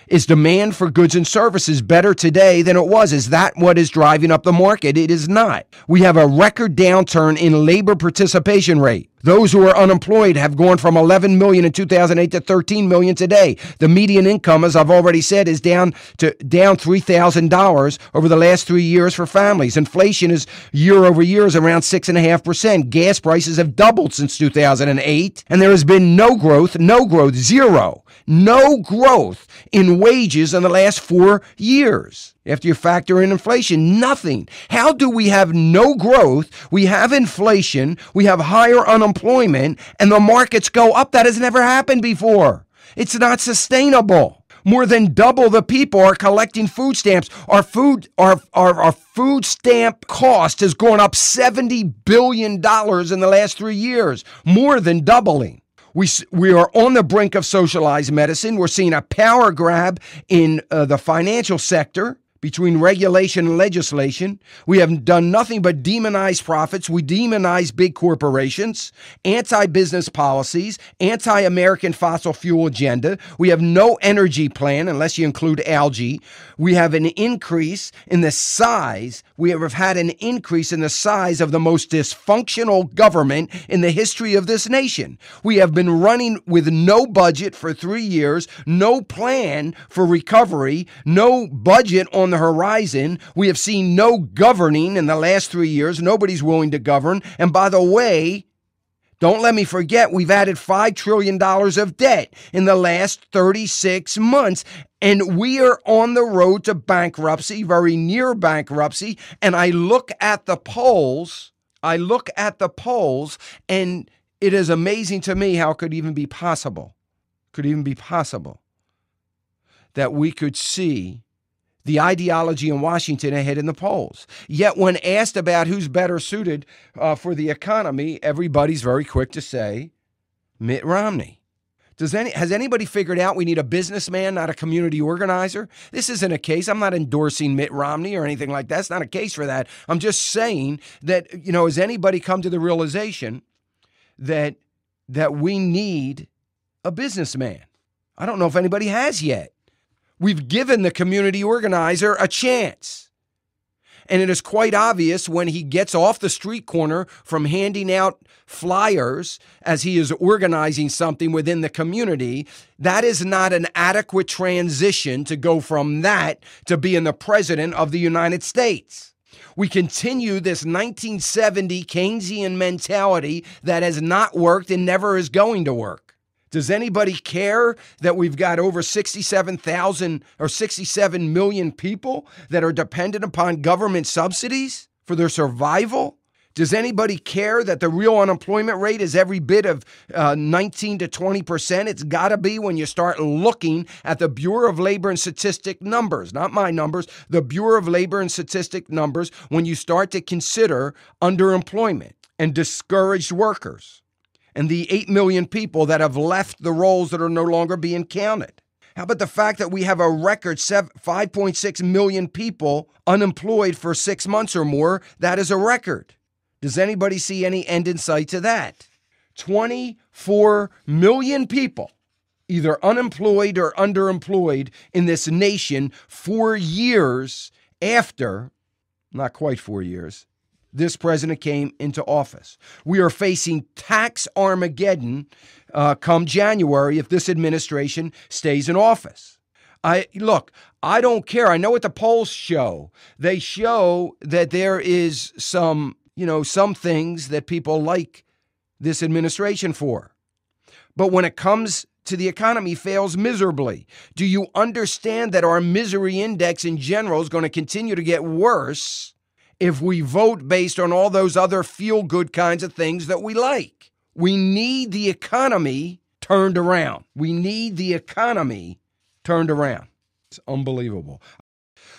Is demand for goods and services better today than it was? Is that what is driving up the market? It is not. We have a record downturn in labor participation rate. Those who are unemployed have gone from 11 million in 2008 to 13 million today. The median income, as I've already said, is down $3,000 over the last 3 years for families. Inflation is year over year is around 6.5%. Gas prices have doubled since 2008, and there has been no growth, zero, no growth in wages in the last 4 years. After you factor in inflation, nothing. How do we have no growth? We have inflation, we have higher unemployment, and the markets go up. That has never happened before. It's not sustainable. More than double the people are collecting food stamps. Our food stamp cost has gone up $70 billion in the last 3 years, more than doubling. We are on the brink of socialized medicine. We're seeing a power grab in the financial sector between regulation and legislation. We have done nothing but demonize profits. We demonize big corporations, anti-business policies, anti-American fossil fuel agenda. We have no energy plan unless you include algae. We have an increase in the size. We have had an increase in the size of the most dysfunctional government in the history of this nation. We have been running with no budget for 3 years, no plan for recovery, no budget on the horizon. We have seen no governing in the last 3 years. Nobody's willing to govern. And by the way, don't let me forget, we've added $5 trillion of debt in the last 36 months. And we are on the road to bankruptcy, very near bankruptcy. And I look at the polls, and it is amazing to me how it could even be possible that we could see the ideology in Washington ahead in the polls. Yet when asked about who's better suited for the economy, everybody's very quick to say Mitt Romney. Has anybody figured out we need a businessman, not a community organizer? This isn't a case. I'm not endorsing Mitt Romney or anything like that. It's not a case for that. I'm just saying that, has anybody come to the realization that we need a businessman? I don't know if anybody has yet. We've given the community organizer a chance. And it is quite obvious when he gets off the street corner from handing out flyers as he is organizing something within the community, that is not an adequate transition to go from that to being the president of the United States. We continue this 1970 Keynesian mentality that has not worked and never is going to work. Does anybody care that we've got over 67,000 or 67 million people that are dependent upon government subsidies for their survival? Does anybody care that the real unemployment rate is every bit of 19 to 20%? It's got to be when you start looking at the Bureau of Labor and Statistic numbers, not my numbers, the Bureau of Labor and Statistic numbers, when you start to consider underemployment and discouraged workers and the 8 million people that have left the roles that are no longer being counted. How about the fact that we have a record 5.6 million people unemployed for 6 months or more? That is a record. Does anybody see any end in sight to that? 24 million people either unemployed or underemployed in this nation 4 years after, not quite 4 years, this president came into office. We are facing tax Armageddon come January if this administration stays in office. I don't care. I know what the polls show. They show that there is some things that people like this administration for. But when it comes to the economy, fails miserably. Do you understand that our misery index in general is going to continue to get worse if we vote based on all those other feel-good kinds of things that we like? We need the economy turned around. It's unbelievable.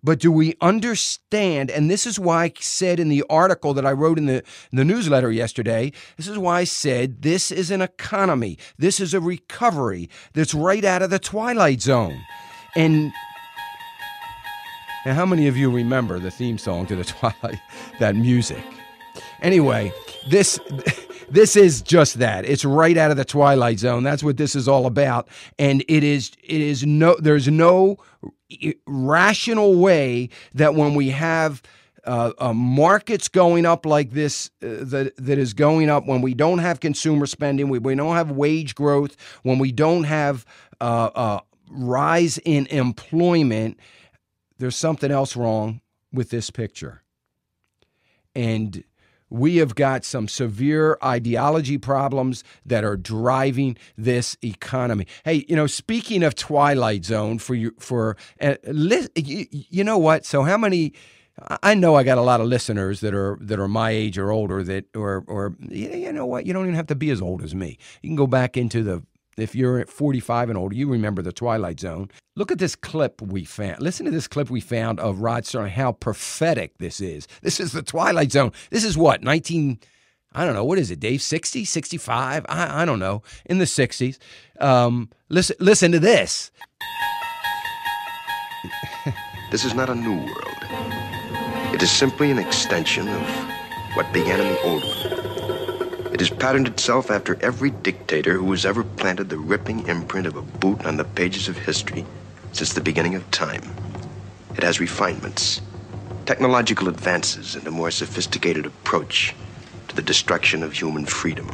But do we understand, and this is why I said in the article that I wrote in the newsletter yesterday, this is why I said this is an economy. This is a recovery that's right out of the Twilight Zone. And now, how many of you remember the theme song to the Twilight, that music? Anyway, this This is just that. It's right out of the Twilight Zone. That's what this is all about. And there's no rational way that when we have markets going up like this, that is going up, when we don't have consumer spending, we don't have wage growth, when we don't have rise in employment, there's something else wrong with this picture. And we have got some severe ideology problems that are driving this economy. Hey, speaking of Twilight Zone, you know what? So how many? I know I got a lot of listeners that are my age or older or you know what? You don't even have to be as old as me. You can go back into if you're at 45 and older, you remember the Twilight Zone. Look at this clip we found. Listen to this clip we found of Rod Serling, how prophetic this is. This is the Twilight Zone. This is what, I don't know, what is it, Dave, 60, 65? I don't know, in the 60s. Listen to this. This is not a new world. It is simply an extension of what began in the old one. It has patterned itself after every dictator who has ever planted the ripping imprint of a boot on the pages of history since the beginning of time. It has refinements, technological advances, and a more sophisticated approach to the destruction of human freedom.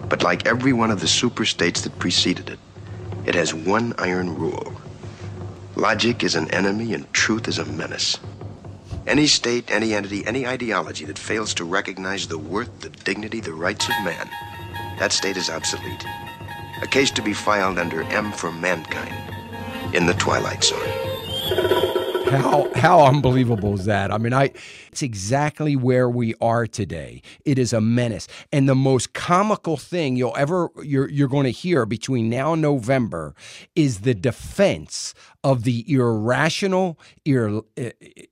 But like every one of the super-states that preceded it, it has one iron rule. Logic is an enemy and truth is a menace. Any state, any entity, any ideology that fails to recognize the worth, the dignity, the rights of man, that state is obsolete. A case to be filed under M for Mankind in the Twilight Zone. How unbelievable is that? I mean, it's exactly where we are today. It is a menace. And the most comical thing you're going to hear between now and November is the defense of the irrational,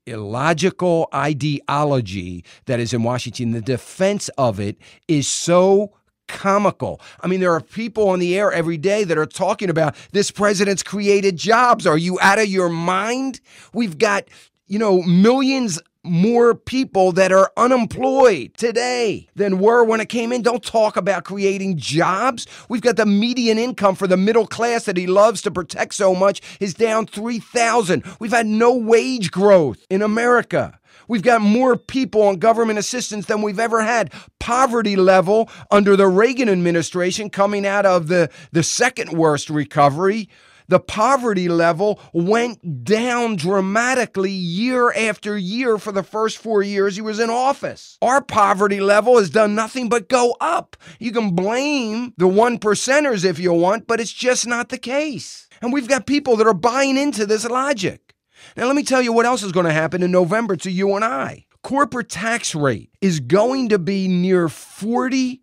illogical ideology that is in Washington. The defense of it is so comical. I mean, there are people on the air every day that are talking about this president's created jobs. Are you out of your mind? We've got, millions more people that are unemployed today than were when it came in. Don't talk about creating jobs. We've got the median income for the middle class that he loves to protect so much is down 3,000. We've had no wage growth in America. We've got more people on government assistance than we've ever had. Poverty level under the Reagan administration, coming out of the second worst recovery, the poverty level went down dramatically year after year for the first 4 years he was in office. Our poverty level has done nothing but go up. You can blame the 1%ers if you want, but it's just not the case. And we've got people that are buying into this logic. Now, let me tell you what else is going to happen in November to you and I. Corporate tax rate is going to be near 40%,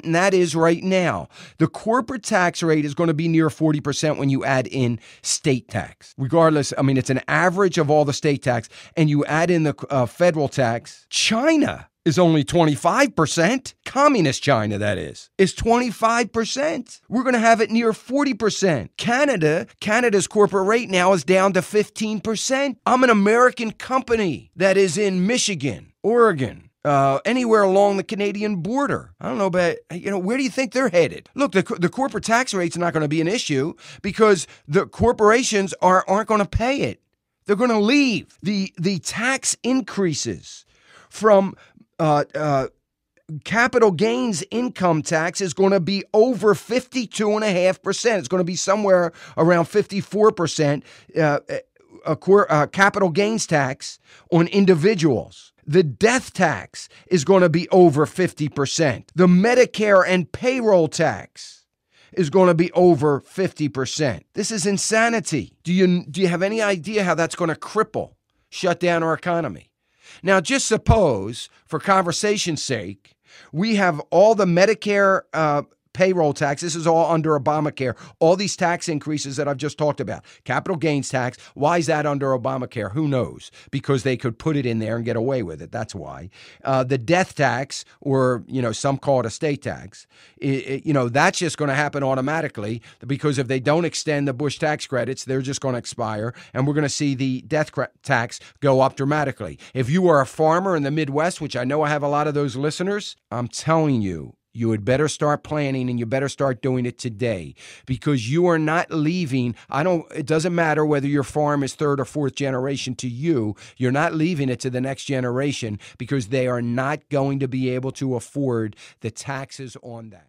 and that is right now. The corporate tax rate is going to be near 40% when you add in state tax. Regardless, I mean, it's an average of all the state tax, and you add in the federal tax. China is only 25%. Communist China, that is 25%. We're going to have it near 40%. Canada's corporate rate now is down to 15%. I'm an American company that is in Michigan, Oregon, anywhere along the Canadian border. I don't know, but where do you think they're headed? Look, the corporate tax rate's not going to be an issue because the corporations aren't going to pay it. They're going to leave. The tax increases from capital gains income tax is going to be over 52.5%. It's going to be somewhere around 54%. Capital gains tax on individuals. The death tax is going to be over 50%. The Medicare and payroll tax is going to be over 50%. This is insanity. Do you have any idea how that's going to shut down our economy? Now, just suppose, for conversation's sake, we have all the Medicare payroll tax. This is all under Obamacare. All these tax increases that I've just talked about. Capital gains tax. Why is that under Obamacare? Who knows? Because they could put it in there and get away with it. That's why. The death tax, or, some call it estate tax, that's just going to happen automatically, because if they don't extend the Bush tax credits, they're just going to expire, and we're going to see the death tax go up dramatically. If you are a farmer in the Midwest, which I know I have a lot of those listeners, I'm telling you, you had better start planning, and you better start doing it today, because you are not leaving. It doesn't matter whether your farm is third or fourth generation to you. You're not leaving it to the next generation, because they are not going to be able to afford the taxes on that.